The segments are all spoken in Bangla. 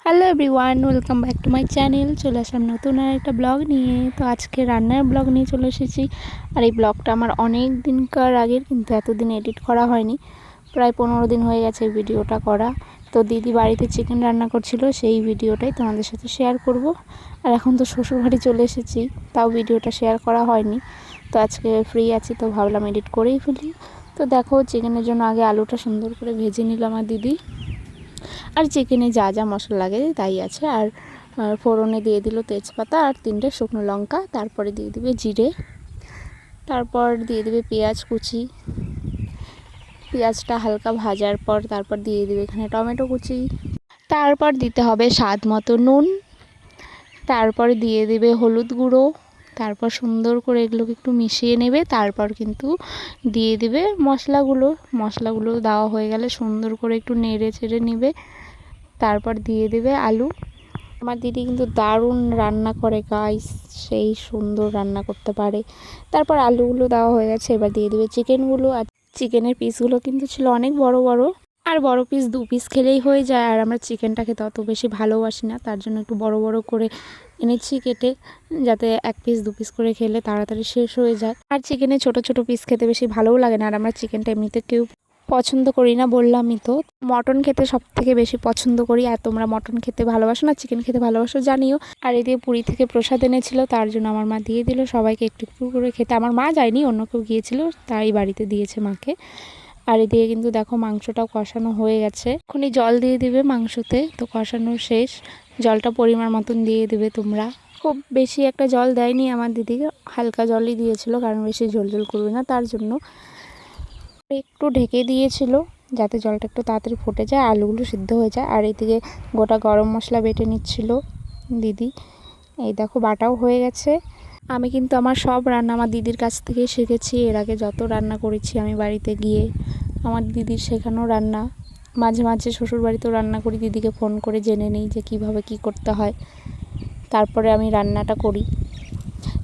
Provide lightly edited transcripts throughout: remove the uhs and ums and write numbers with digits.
Hello everyone, welcome back to my channel. চলে আসলাম নতুন আর একটা ব্লগ নিয়ে। তো আজকে রান্নার ব্লগ নিয়ে চলে এসেছি। আর এই ব্লগটা আমার অনেক দিনকার আগের, কিন্তু এতদিন এডিট করা হয়নি। প্রায় 15 দিন হয়ে গেছে এই ভিডিওটা করা। তো দিদি বাড়িতে চিকেন রান্না করছিল, সেই ভিডিওটাই তোমাদের সাথে শেয়ার করব। আর এখন তো শ্বশুরবাড়ি চলে এসেছি, তাও ভিডিওটা শেয়ার করা হয়নি। তো আজকে ফ্রি আছি, তো ভাবলাম এডিট করেই ফেলি। তো দেখো, চিকেনের জন্য আগে আলুটা সুন্দর করে ভেজে নিল আমার দিদি। আর চিকেনে যা যা মশলা লাগে তাই আছে। আর ফোড়নে দিয়ে দিল তেজপাতা আর 3টে শুকনো লঙ্কা, তারপরে দিয়ে দিবে জিরে, তারপর দিয়ে দিবে পেঁয়াজ কুচি। পেঁয়াজটা হালকা ভাজার পর তারপর দিয়ে দিবে এখানে টমেটো কুচি, তারপর দিতে হবে স্বাদ মতো নুন, তারপর দিয়ে দিবে হলুদ গুঁড়ো। তারপর সুন্দর করে এগুলোকে একটু মিশিয়ে নেবে। তারপর কিন্তু দিয়ে দিবে মশলাগুলো দেওয়া হয়ে গেলে সুন্দর করে একটু নেড়ে চেড়ে নেবে। তারপর দিয়ে দেবে আলু। আমার দিদি কিন্তু দারুণ রান্না করে গাইস, সেই সুন্দর রান্না করতে পারে। তারপর আলুগুলো দেওয়া হয়ে গেছে, এবার দিয়ে দেবে চিকেনগুলো। আর চিকেনের পিসগুলো কিন্তু ছিল অনেক বড় বড়, আর বড় পিস 2 পিস খেলেই হয়ে যায়। আর আমরা চিকেনটা খেতে অত বেশি ভালোবাসি না, তার জন্য একটু বড় বড় করে এনেছি কেটে, যাতে 1 পিস 2 পিস করে খেলে তাড়াতাড়ি শেষ হয়ে যায়। আর চিকেনে ছোট ছোট পিস খেতে বেশি ভালোও লাগে না। আর আমরা চিকেনটা এমনিতে কেউ পছন্দ করি না, বললামই তো। মটন খেতে সব থেকে বেশি পছন্দ করি। আর তোমরা মটন খেতে ভালোবাসো না চিকেন খেতে ভালোবাসো জানিও। আর এদিকে পুরী থেকে প্রসাদ এনেছিল, তার জন্য আমার মা দিয়ে দিল সবাইকে একটু একটু করে খেতে। আমার মা যায়নি, অন্য কেউ গিয়েছিল, তাই বাড়িতে দিয়েছে মাকে। আর এদিকে কিন্তু দেখো মাংসটাও কষানো হয়ে গেছে, এখনই জল দিয়ে দিবে মাংসতে। তো কষানো শেষ, জলটা পরিমাণ মতন দিয়ে দেবে তোমরা। খুব বেশি একটা জল দেয়নি আমার দিদিকে, হালকা জলই দিয়েছিল, কারণ বেশি ঝোল ঝোল করবে না তার জন্য। একটু ঢেকে দিয়েছিল যাতে জলটা একটু তাড়াতাড়ি ফুটে যায়, আলুগুলো সিদ্ধ হয়ে যায়। আর এদিকে গোটা গরম মশলা বেটে নিচ্ছিল দিদি। এই দেখো বাটাও হয়ে গেছে। আমি কিন্তু আমার সব রান্না আমার দিদির কাছ থেকে শিখেছি। এর আগে যত রান্না করেছি আমি বাড়িতে গিয়ে, আমার দিদির শেখানো রান্না। মাঝে মাঝে শ্বশুর বাড়িতেও রান্না করি, দিদিকে ফোন করে জেনে নিই যে কীভাবে কী করতে হয়, তারপরে আমি রান্নাটা করি।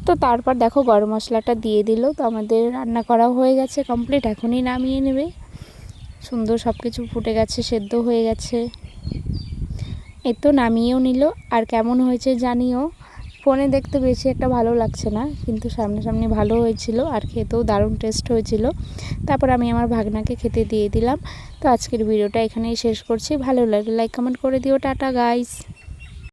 তো তারপর দেখো গরম মশলাটা দিয়ে দিল। তো আমাদের রান্না করাও হয়ে গেছে কমপ্লিট, এখনই নামিয়ে নেবে। সুন্দর সব কিছু ফুটে গেছে, সেদ্ধ হয়ে গেছে। এই তো নামিয়েও নিল। আর কেমন হয়েছে জানিও। ফোনে দেখতে বেশি একটা ভালো লাগছে না, কিন্তু সামনাসামনি ভালো হয়েছিল, আর খেতেও দারুণ টেস্ট হয়েছিল। তারপর আমি আমার ভাগনাকে খেতে দিয়ে দিলাম। তো আজকের ভিডিওটা এখানেই শেষ করছি। ভালো লাগলে লাইক কমেন্ট করে দিও। Tata guys.